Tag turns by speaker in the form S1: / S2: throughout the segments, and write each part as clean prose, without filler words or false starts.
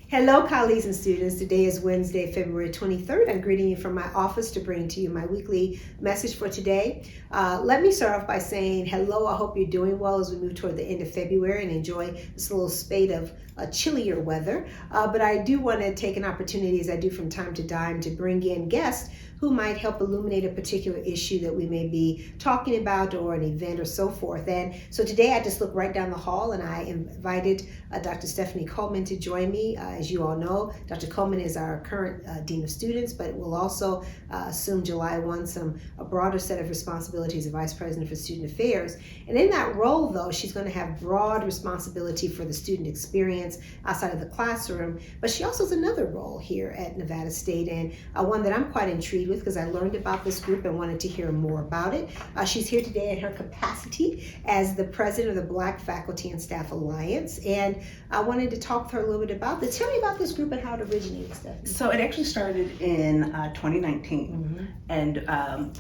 S1: Hello, colleagues and students. Today is Wednesday, February 23rd. I'm greeting you from my office to bring to you my weekly message for today. Let me start off by saying hello. I hope you're doing well as we move toward the end of February and enjoy this little spate of chillier weather. But I do want to take an opportunity, as I do from time to time, to bring in guests who might help illuminate a particular issue that we may be talking about or an event or so forth. And so today I just looked right down the hall and I invited Dr. Stephanie Coleman to join me. As you all know, Dr. Coleman is our current Dean of Students, but will also assume July 1 a broader set of responsibilities as Vice President for Student Affairs. And in that role, though, she's going to have broad responsibility for the student experience outside of the classroom, but she also has another role here at Nevada State, and one that I'm quite intrigued with because I learned about this group and wanted to hear more about it. She's here today in her capacity as the president of the Black Faculty and Staff Alliance, and I wanted to talk to her a little bit about this. Tell me about this group and how it originated, Stephanie.
S2: So it actually started in 2019, and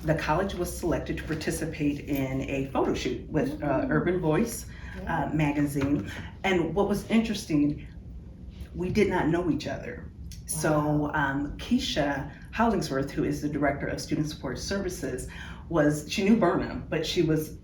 S2: the college was selected to participate in a photo shoot with Urban Voice magazine. And what was interesting, we did not know each other. Wow. So Keisha Hollingsworth, who is the director of Student Support Services, she knew Burnham, but she was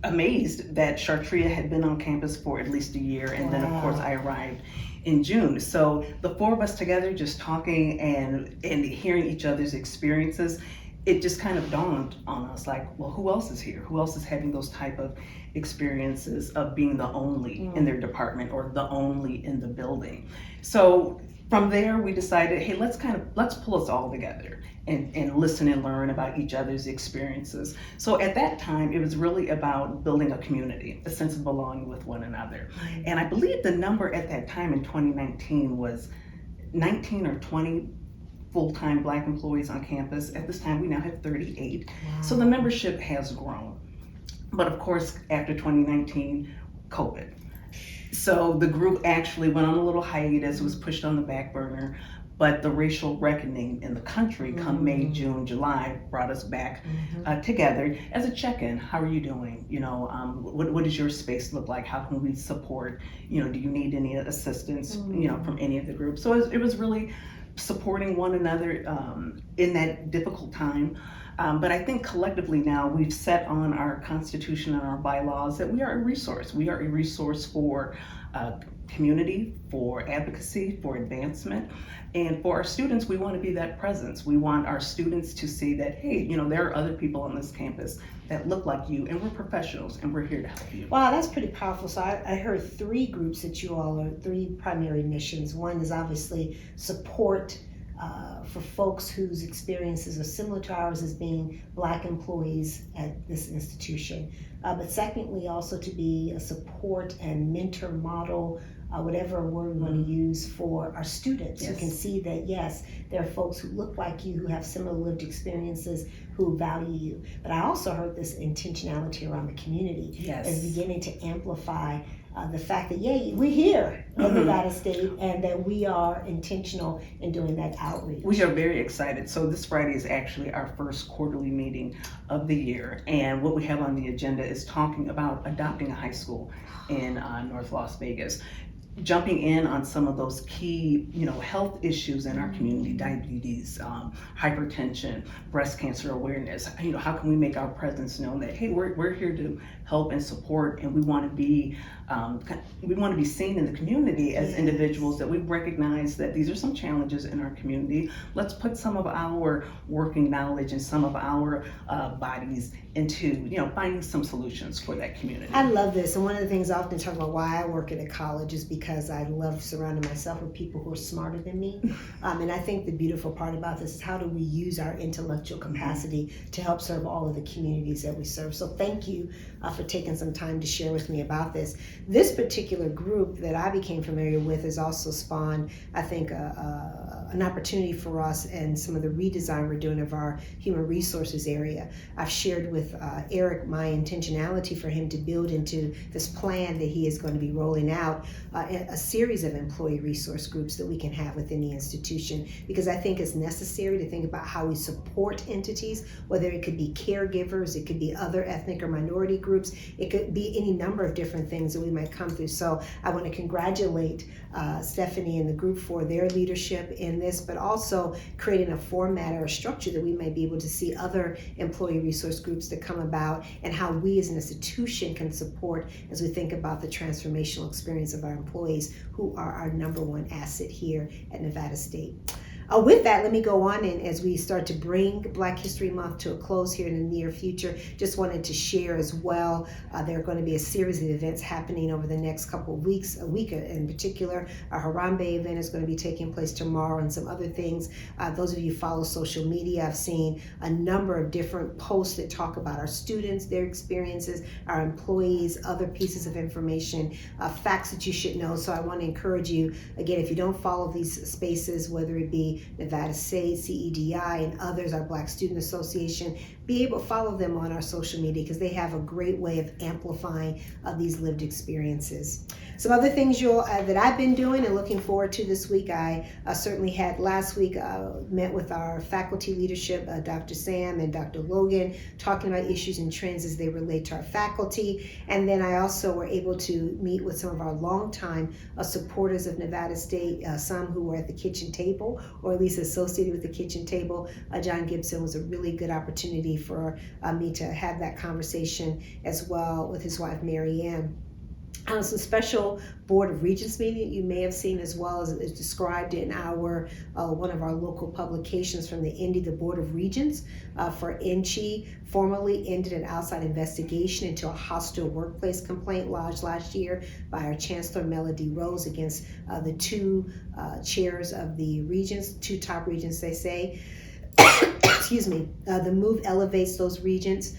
S2: amazed that Shartria had been on campus for at least a year. And then of course I arrived in June. So the four of us together just talking and hearing each other's experiences, it just kind of dawned on us like, well, who else is here? Who else is having those type of experiences of being the only in their department or the only in the building? So from there we decided, hey, let's pull us all together and listen and learn about each other's experiences. So at that time, it was really about building a community, a sense of belonging with one another. And I believe the number at that time in 2019 was 19 or 20 full-time Black employees on campus. At this time, we now have 38. Wow. So the membership has grown. But of course, after 2019, COVID. So the group actually went on a little hiatus, was pushed on the back burner, but the racial reckoning in the country come May, June, July brought us back together as a check-in. How are you doing? You know, what does your space look like? How can we support? You know, do you need any assistance, you know, from any of the groups? So it was really supporting one another in that difficult time. But I think collectively now we've set on our constitution and our bylaws that we are a resource. We are a resource for community, for advocacy, for advancement. And for our students, we want to be that presence. We want our students to see that, hey, you know, there are other people on this campus that look like you, and we're professionals, and we're here to help you.
S1: Wow, that's pretty powerful. So I heard three groups that you all are, three primary missions. One is obviously support for folks whose experiences are similar to ours as being Black employees at this institution. But secondly, also to be a support and mentor model, whatever word we want to use, for our students who can see that, yes, there are folks who look like you, who have similar lived experiences, who value you. But I also heard this intentionality around the community as beginning to amplify the fact that, we're here at Nevada State and that we are intentional in doing that outreach.
S2: We are very excited. So this Friday is actually our first quarterly meeting of the year. And what we have on the agenda is talking about adopting a high school in North Las Vegas. Jumping in on some of those key, you know, health issues in our community, diabetes, hypertension, breast cancer awareness. You know, how can we make our presence known that, hey, we're here to help and support, and we want to be seen in the community as individuals that we recognize that these are some challenges in our community. Let's put some of our working knowledge and some of our bodies into, you know, finding some solutions for that community.
S1: I love this, and one of the things I often talk about why I work at a college is because I love surrounding myself with people who are smarter than me. And I think the beautiful part about this is how do we use our intellectual capacity to help serve all of the communities that we serve. So thank you for taking some time to share with me about this. This particular group that I became familiar with has also spawned, I think, an opportunity for us and some of the redesign we're doing of our human resources area. I've shared with Eric my intentionality for him to build into this plan that he is going to be rolling out a series of employee resource groups that we can have within the institution, because I think it's necessary to think about how we support entities, whether it could be caregivers, it could be other ethnic or minority groups, it could be any number of different things that we might come through. So I want to congratulate Stephanie and the group for their leadership in this, but also creating a format or a structure that we might be able to see other employee resource groups that come about, and how we as an institution can support as we think about the transformational experience of our employees, who are our number one asset here at Nevada State. With that, let me go on, and as we start to bring Black History Month to a close here in the near future, just wanted to share as well, there are going to be a series of events happening over the next couple of weeks, a week in particular. Our Harambe event is going to be taking place tomorrow, and some other things. Those of you who follow social media, I've seen a number of different posts that talk about our students, their experiences, our employees, other pieces of information, facts that you should know. So I want to encourage you, again, if you don't follow these spaces, whether it be Nevada State, CEDI, and others, our Black Student Association, be able to follow them on our social media, because they have a great way of amplifying these lived experiences. Some other things that I've been doing and looking forward to this week, I certainly had last week, met with our faculty leadership, Dr. Sam and Dr. Logan, talking about issues and trends as they relate to our faculty. And then I also were able to meet with some of our longtime supporters of Nevada State, some who were at the kitchen table, or at least associated with the kitchen table. John Gibson was a really good opportunity for me to have that conversation as well with his wife, Mary Ann. Some special Board of Regents meeting you may have seen, as well as described in our one of our local publications from the Indy. The Board of Regents for INCHI formally ended an outside investigation into a hostile workplace complaint lodged last year by our Chancellor Melody Rose against the two chairs of the regents, two top regents, they say. Excuse me. The move elevates those regents,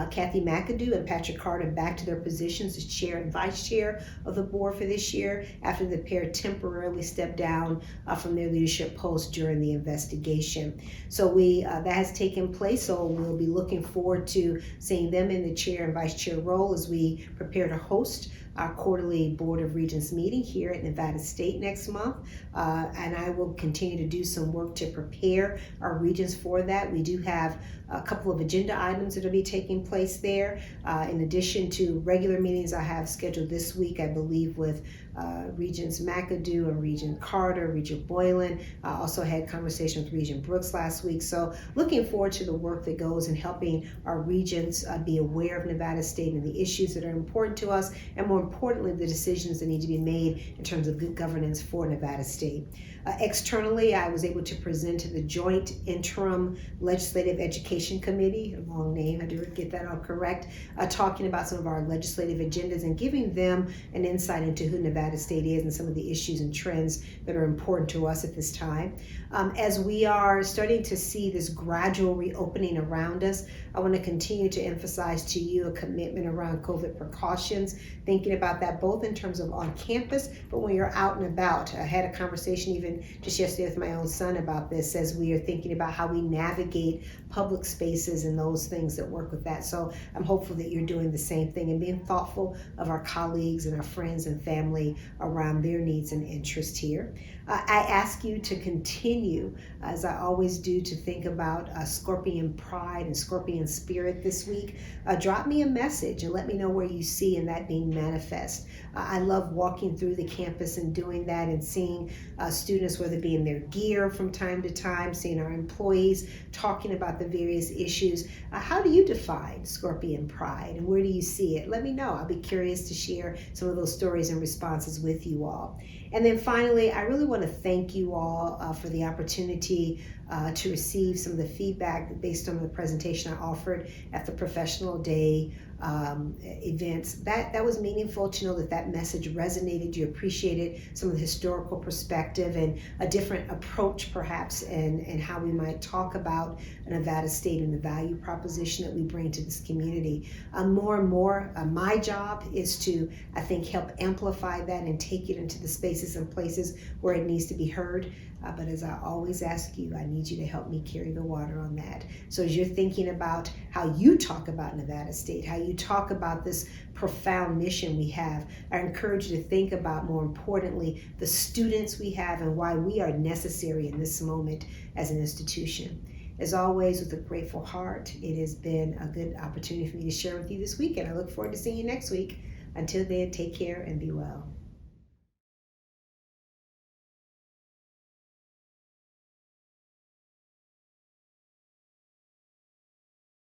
S1: Kathy McAdoo and Patrick Carter, back to their positions as chair and vice chair of the board for this year, after the pair temporarily stepped down from their leadership posts during the investigation. So that has taken place, so we'll be looking forward to seeing them in the chair and vice chair role as we prepare to host our quarterly Board of Regents meeting here at Nevada State next month. And I will continue to do some work to prepare our regents for that. We do have a couple of agenda items that will be taking place there. In addition to regular meetings I have scheduled this week, I believe, with Regents McAdoo and Regent Carter, Regent Boylan. I also had conversation with Regent Brooks last week. So looking forward to the work that goes in helping our regents be aware of Nevada State and the issues that are important to us, and more importantly, the decisions that need to be made in terms of good governance for Nevada State. Externally, I was able to present to the Joint Interim Legislative Education Committee, a long name, I do get that all correct, talking about some of our legislative agendas and giving them an insight into who Nevada State is and some of the issues and trends that are important to us at this time. As we are starting to see this gradual reopening around us, I want to continue to emphasize to you a commitment around COVID precautions, thinking about that both in terms of on campus, but when you're out and about. I had a conversation even just yesterday with my own son about this, as we are thinking about how we navigate public spaces and those things that work with that. So I'm hopeful that you're doing the same thing and being thoughtful of our colleagues and our friends and family around their needs and interests here. I ask you to continue, as I always do, to think about Scorpion Pride and Scorpion Spirit this week. Drop me a message and let me know where you see in that being manifest. I love walking through the campus and doing that, and seeing students, whether it be in their gear from time to time, seeing our employees talking about the various issues. How do you define Scorpion Pride, and where do you see it? Let me know. I'll be curious to share some of those stories and responses with you all. And then finally, I really want to thank you all for the opportunity to receive some of the feedback based on the presentation I offered at the Professional Day events. That was meaningful to know that message resonated. You appreciated some of the historical perspective and a different approach perhaps in how we might talk about Nevada State and the value proposition that we bring to this community. More and more, my job is to, I think, help amplify that and take it into the spaces and places where it needs to be heard. But as I always ask you, I need need you to help me carry the water on that. So as you're thinking about how you talk about Nevada State, how you talk about this profound mission we have, I encourage you to think about, more importantly, the students we have and why we are necessary in this moment as an institution. As always, with a grateful heart, it has been a good opportunity for me to share with you this week, and I look forward to seeing you next week. Until then, take care and be well.